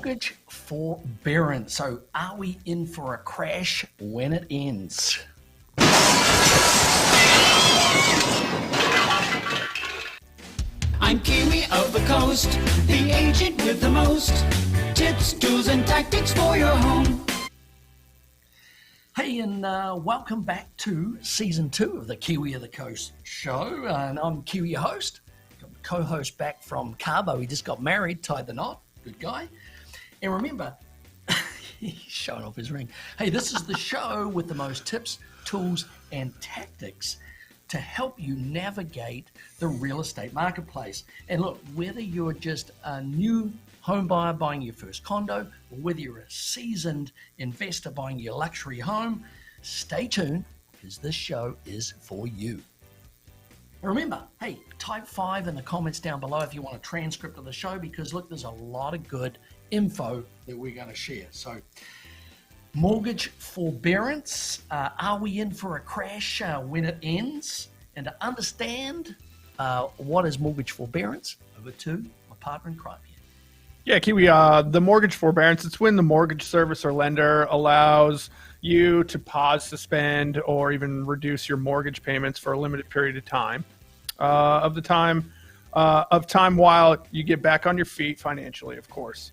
Mortgage forbearance. So are we in for a crash when it ends? I'm Kiwi of the coast, the agent with the most tips, tools, and tactics for your home. Hey, and welcome back to Season 2 of the Kiwi of the Coast show. And I'm Kiwi, your host. Got my co-host back from Cabo. He just got married, tied the knot. Good guy. And remember, he's showing off his ring. Hey, this is the show with the most tips, tools, and tactics to help you navigate the real estate marketplace. And look, whether you're just a new home buyer buying your first condo, or whether you're a seasoned investor buying your luxury home, stay tuned because this show is for you. Remember, hey, type 5 in the comments down below if you want a transcript of the show, because look, there's a lot of good info that we're going to share. So, mortgage forbearance, are we in for a crash when it ends? And to understand what is mortgage forbearance, over to my partner in crime here. Yeah, Kiwi, the mortgage forbearance, it's when the mortgage service or lender allows you to pause, suspend, or even reduce your mortgage payments for a limited period of time, while you get back on your feet financially, of course.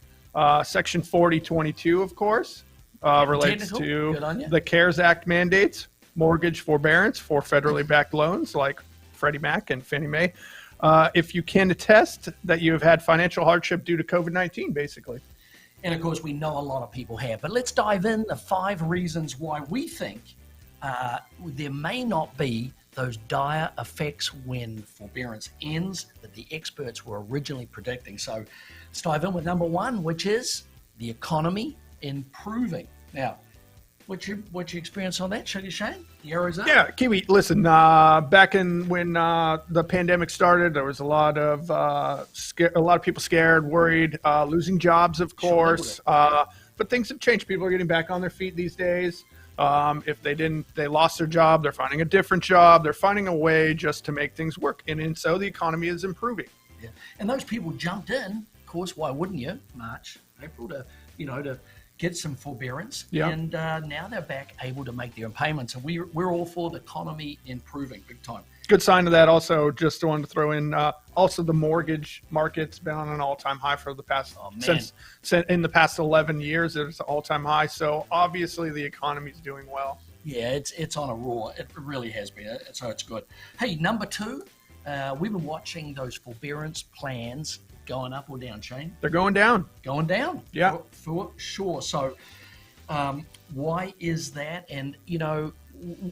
Section 4022, of course, relates to the CARES Act mandates, mortgage forbearance for federally backed loans like Freddie Mac and Fannie Mae. If you can attest that you have had financial hardship due to COVID-19, basically. And of course, we know a lot of people have. But let's dive in the 5 reasons why we think there may not be those dire effects when forbearance ends that the experts were originally predicting. So let's dive in with number 1, which is the economy improving. Now, what's your experience on that, Sugar Shane? The arrows up? Yeah, Kiwi, listen, back when the pandemic started, there was a lot of people scared, worried, losing jobs, of course. But things have changed. People are getting back on their feet these days. If they lost their job, they're finding a different job. They're finding a way just to make things work. And so the economy is improving. Yeah. And those people jumped in, of course, why wouldn't you? March, April, to get some forbearance, and now they're back able to make their payments. And we're all for the economy improving big time. Good sign of that. Also, just wanted to throw in, also the mortgage market's been on an all-time high for the past since in the past 11 years. It's an all-time high. So obviously the economy's doing well. Yeah, it's on a roar. It really has been. So it's good. Hey, number 2, we've been watching those forbearance plans going up or down, Shane? They're going down. Going down. Yeah. For sure. So why is that? And,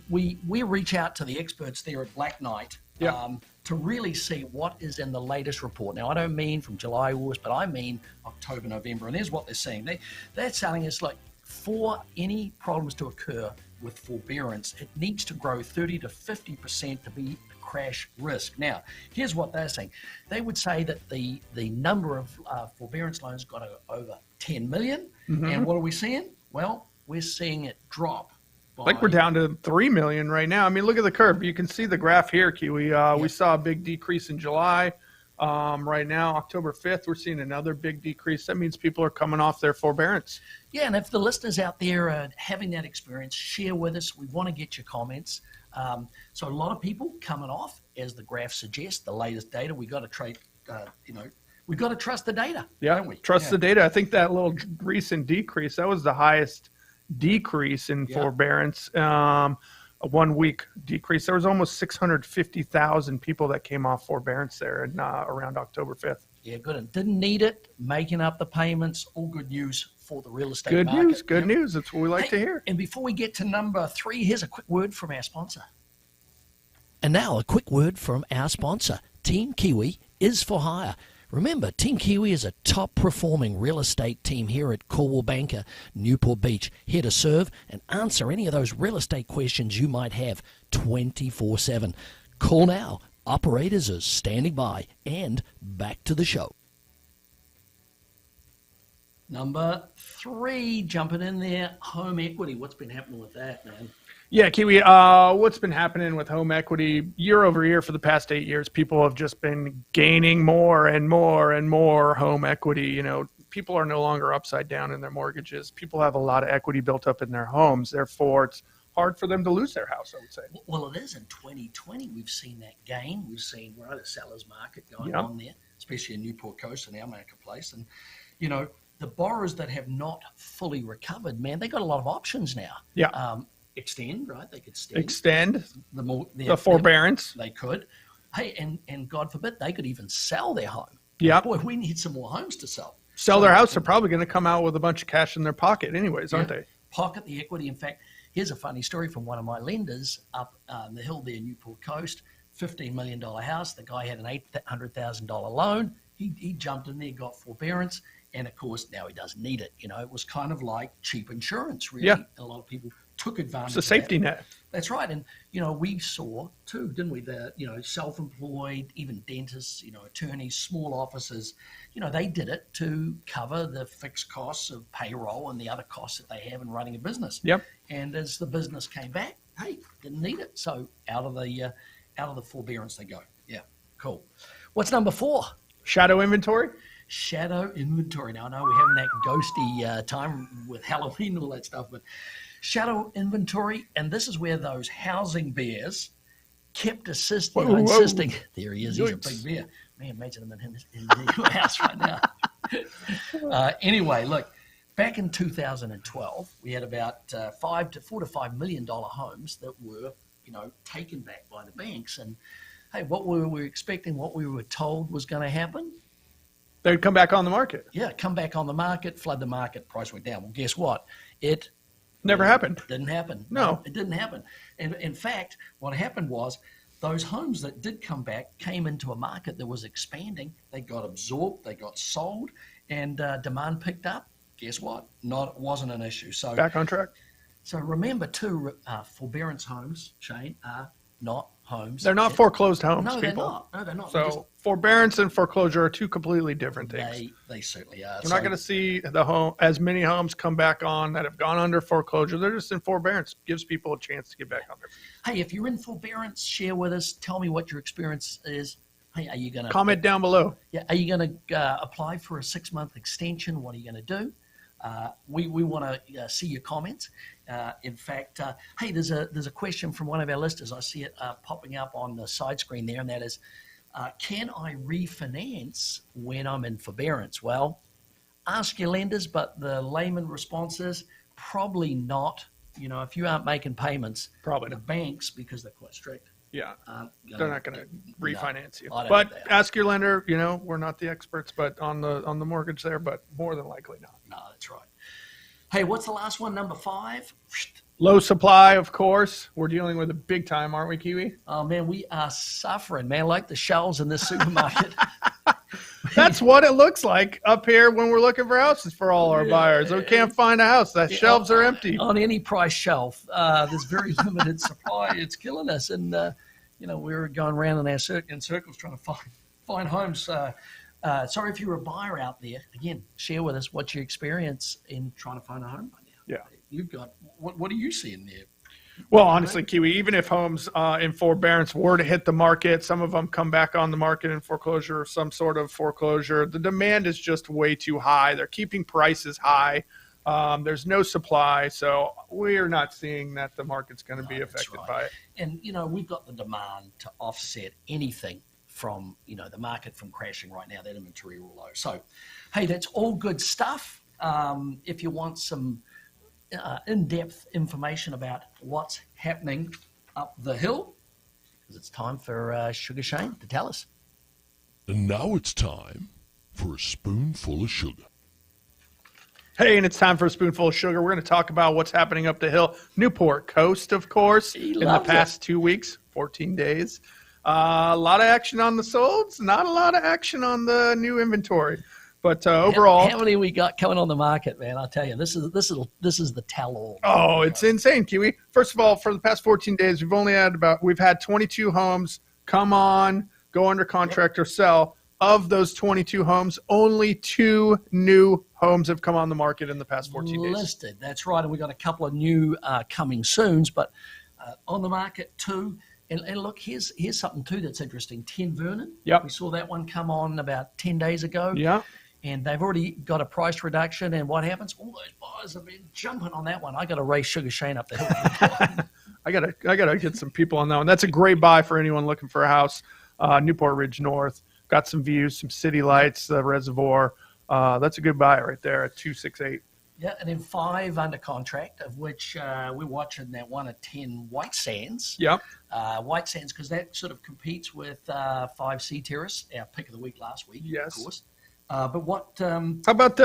we reach out to the experts there at Black Knight to really see what is in the latest report. Now, I don't mean from July, August, but I mean October, November. And here's what they're saying. They're telling us, like, for any problems to occur with forbearance, it needs to grow 30 to 50% to be crash risk. Now, here's what they're saying. They would say that the number of forbearance loans got to over 10 million. Mm-hmm. And what are we seeing? Well, we're seeing it drop. I think we're down to 3 million right now. I mean, look at the curve. You can see the graph here, Kiwi. We saw a big decrease in July. Right now, October 5th, we're seeing another big decrease. That means people are coming off their forbearance. Yeah, and if the listeners out there are having that experience, share with us. We want to get your comments. So a lot of people coming off, as the graph suggests, the latest data. We got to we got to trust the data. Yeah, don't we? Trust the data. I think that little recent decrease, that was the highest decrease in forbearance. A 1 week decrease. There was almost 650,000 people that came off forbearance there in, around October 5th. Yeah, good. And didn't need it, making up the payments. All good news for the real estate market. Good news. That's what we like to hear. And before we get to number 3, here's a quick word from our sponsor. And now a quick word from our sponsor. Team Kiwi is for hire. Remember, Team Kiwi is a top-performing real estate team here at Corwell Banker, Newport Beach, here to serve and answer any of those real estate questions you might have 24/7. Call now. Operators are standing by. And back to the show. Number 3, jumping in there, home equity. What's been happening with that, man? Yeah, Kiwi, what's been happening with home equity year over year for the past 8 years, people have just been gaining more and more and more home equity. people are no longer upside down in their mortgages. People have a lot of equity built up in their homes. Therefore, it's hard for them to lose their house, I would say. Well, it is. In 2020, we've seen that gain. We've seen a seller's market going on there, especially in Newport Coast and our marketplace. And, the borrowers that have not fully recovered, man, they got a lot of options now. Yeah. Extend, right? They could extend the forbearance. They could. Hey, and God forbid, they could even sell their home. Yeah. Boy, we need some more homes to sell. Sell their house. They're probably going to come out with a bunch of cash in their pocket anyways, aren't they? Pocket the equity. In fact, here's a funny story from one of my lenders up the hill there, Newport Coast, $15 million house. The guy had an $800,000 loan. He jumped in there, got forbearance, and of course, now he doesn't need it. It was kind of like cheap insurance, really. Yeah. A lot of people took advantage It's a safety net. That's right. And, we saw too, didn't we, the, self-employed, even dentists, attorneys, small offices, they did it to cover the fixed costs of payroll and the other costs that they have in running a business. Yep. And as the business came back, hey, didn't need it. So out of the forbearance they go. Yeah, cool. What's number 4? Shadow inventory. Shadow inventory. Now, I know we're having that ghosty time with Halloween and all that stuff, but shadow inventory, and this is where those housing bears kept insisting. There he is. He's a big bear. Man, imagine him in your house right now. Anyway, look, back in 2012, we had about $4 to $5 million homes that were, taken back by the banks. And hey, what we were expecting, what we were told was going to happen. They'd come back on the market. Yeah, come back on the market, flood the market, price went down. Well, guess what? It never happened. Didn't happen. No, it didn't happen. And in fact, what happened was those homes that did come back came into a market that was expanding. They got absorbed, they got sold, and demand picked up. Guess what? Wasn't an issue. So back on track. So remember too, forbearance homes, Shane, are not homes. They're not foreclosed homes, no, people. They're not. No, they're not. So forbearance and foreclosure are two completely different things. They certainly are. We're not going to see as many homes come back on that have gone under foreclosure. They're just in forbearance. Gives people a chance to get back on their feet. Hey, if you're in forbearance, share with us. Tell me what your experience is. Hey, are you going to comment down below? Yeah, are you going to apply for a 6-month extension? What are you going to do? We want to see your comments. In fact, hey, there's a question from one of our listeners. I see it popping up on the side screen there, and that is, can I refinance when I'm in forbearance? Well, ask your lenders, but the layman response is probably not. If you aren't making payments, probably the not. Banks, because they're quite strict. Yeah, they're not going to refinance you. No, but ask your lender. We're not the experts, but on the mortgage there, but more than likely not. No, that's right. Hey, what's the last one? Number 5. Low supply, of course. We're dealing with it big time, aren't we, Kiwi? Oh man, we are suffering, man. Like the shelves in this supermarket. That's what it looks like up here when we're looking for houses for all our buyers. We can't find a house. The shelves are empty. On any price shelf, there's very limited supply. It's killing us. And, we're going around in circles trying to find homes. Sorry if you're a buyer out there. Again, share with us what's your experience in trying to find a home right now. Yeah. You've got, what do you see in there? Well, honestly, Kiwi, even if homes in forbearance were to hit the market, some of them come back on the market in foreclosure or some sort of foreclosure, the demand is just way too high. They're keeping prices high. There's no supply, so we're not seeing that the market's going to be affected by it. And, we've got the demand to offset anything from, the market from crashing right now, that inventory will low. So, hey, that's all good stuff. If you want some in-depth information about what's happening up the hill, because it's time for Sugar Shane to tell us. And now it's time for a spoonful of sugar. Hey, and it's time for a spoonful of sugar. We're going to talk about what's happening up the hill. Newport Coast, of course, in the past 2 weeks, 14 days. A lot of action on the solds, not a lot of action on the new inventory. But overall, how many we got coming on the market, man? I'll tell you, this is the tell-all. Oh, it's insane, Kiwi. First of all, for the past 14 days, we've had 22 homes come on, go under contract, or sell. Of those 22 homes, only 2 new homes have come on the market in the past 14 days. Listed, that's right, and we got a couple of new coming soon, but on the market 2. And look, here's something too that's interesting. 10 Vernon. Yep. We saw that one come on about 10 days ago. Yeah. and they've already got a price reduction. And what happens? All those buyers have been jumping on that one. I got to race Sugar Shane up the hill. I gotta get some people on that one. That's a great buy for anyone looking for a house. Newport Ridge North, got some views, some city lights, the reservoir. That's a good buy right there at 268. Yeah, and then 5 under contract, of which we're watching that 1 of 10 White Sands. Yep. White Sands, because that sort of competes with 5 Sea Terrace, our pick of the week last week, Yes. of course. But what? How about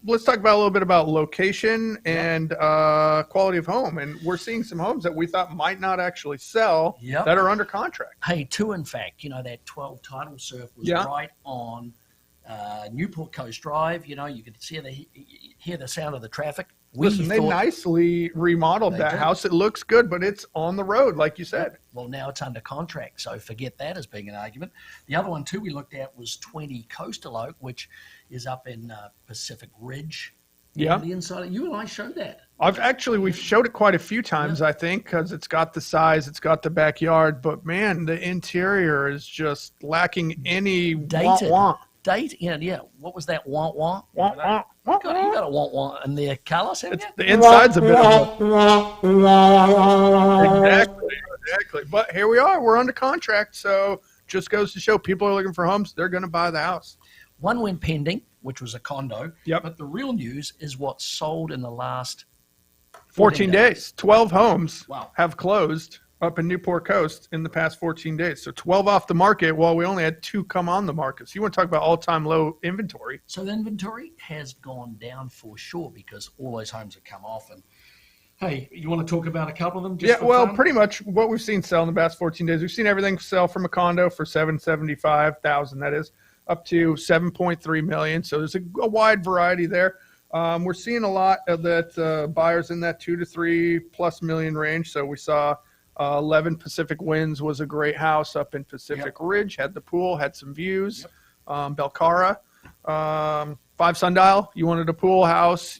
let's talk about a little bit about location and quality of home. And we're seeing some homes that we thought might not actually sell that are under contract. Hey, 2 in fact, that 12 title surf was right on Newport Coast Drive. You could hear the sound of the traffic. Listen, they nicely remodeled that house. It looks good, but it's on the road, like you said. Well, now it's under contract, so forget that as being an argument. The other one, too, we looked at was 20 Coastal Oak, which is up in Pacific Ridge. Yeah. On the inside. You and I showed that. We've showed it quite a few times, I think, because it's got the size, it's got the backyard, but, man, the interior is just lacking any want. Yeah. What was that? Want? You got a want in the Carlos, haven't you? The inside's a bit of Exactly. But here we are. We're under contract, so just goes to show people are looking for homes. They're going to buy the house. One went pending, which was a condo. Yep. But the real news is what sold in the last 14 days. 12 homes Wow. have closed up in Newport Coast in the past 14 days. So 12 off the market while we only had 2 come on the market. So you want to talk about all-time low inventory. So the inventory has gone down for sure because all those homes have come off. And, hey, you want to talk about a couple of them? Fun? Pretty much what we've seen sell in the past 14 days. We've seen everything sell from a condo for $775,000, that is, up to $7.3 million. So there's a wide variety there. We're seeing a lot of that buyers in that $2 to $3+ million range. So we saw 11 Pacific Winds was a great house up in Pacific Ridge, had the pool, had some views. Belcara, 5 Sundial, you wanted a pool house,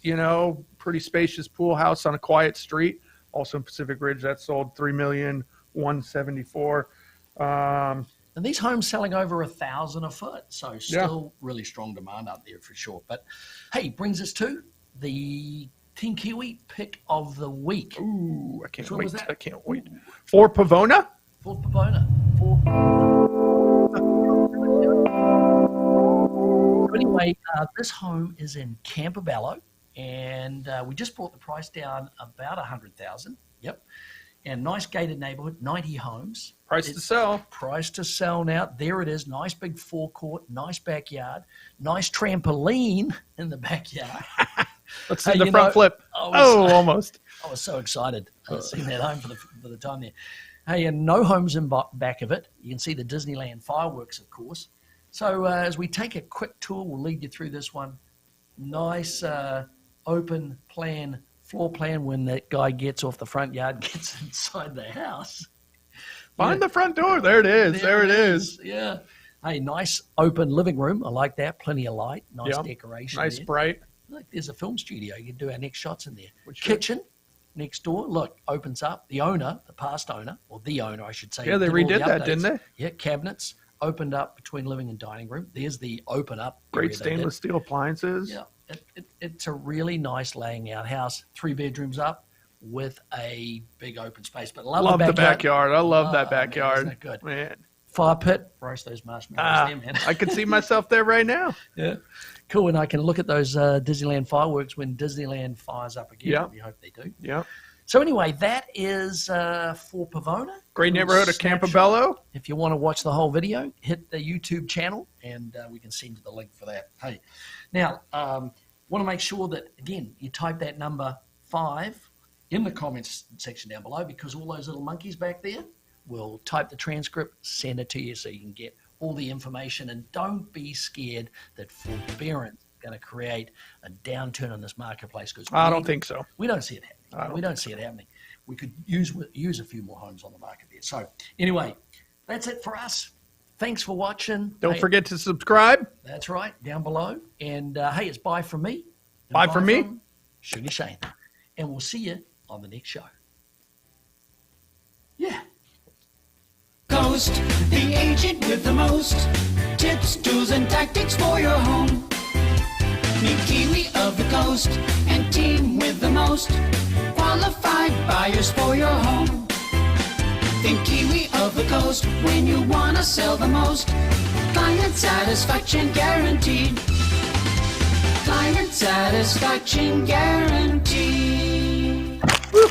pretty spacious pool house on a quiet street. Also in Pacific Ridge, that sold $3,174,000. And these homes selling over $1,000 a foot, so still really strong demand out there for sure. But hey, brings us to the Team Kiwi pick of the week. Ooh, I can't wait. I can't wait. For Pavona? For Pavona. Anyway, this home is in Campobello, and we just brought the price down about $100,000. Yep. And nice gated neighborhood, 90 homes. Price to sell. Price to sell now. There it is. Nice big forecourt, nice backyard, nice trampoline in the backyard. Let's see the front flip. Almost. I was so excited seeing that home for the time there. Hey, and no homes in back of it. You can see the Disneyland fireworks, of course. So as we take a quick tour, we'll lead you through this one. Nice open plan, floor plan when that guy gets off the front yard and gets inside the house. Find the front door. There it is. There it is. Yeah. Hey, nice open living room. I like that. Plenty of light. Nice decoration. Nice there. bright. Look, there's a film studio. You can do our next shots in there. Kitchen next door. Look, opens up. The owner, the past owner, or the owner, I should say. Yeah, they redid that, didn't they? Yeah, cabinets opened up between living and dining room. There's the open up. Great stainless steel appliances. Yeah, it's a really nice laying out house. 3 bedrooms up with a big open space. But love the backyard. I love that backyard. Man, isn't it good? Man. Fire pit. Roast those marshmallows there, man. I can see myself there right now. Yeah. Cool, and I can look at those Disneyland fireworks when Disneyland fires up again. Yeah. We hope they do. Yeah. So anyway, that is for Pavona. Great neighborhood of Campobello. If you want to watch the whole video, hit the YouTube channel, and we can send you the link for that. Hey, now, want to make sure that, again, you type that number 5 in the comments section down below, because all those little monkeys back there will type the transcript, send it to you so you can get all the information. And don't be scared that forbearance is going to create a downturn in this marketplace, because I don't think so. We don't see it happening. We don't see it happening. We could use a few more homes on the market there. So anyway, that's it for us. Thanks for watching. Don't forget to subscribe. That's right, down below. And hey, it's bye from me. Bye from me. Sugar Shane. And we'll see you on the next show. Yeah. Coast, the agent with the most tips, tools, and tactics for your home. Coast and team with the most qualified buyers for your home. Think Kiwi of the Coast when you want to sell the most. Client satisfaction guaranteed. Client satisfaction guaranteed.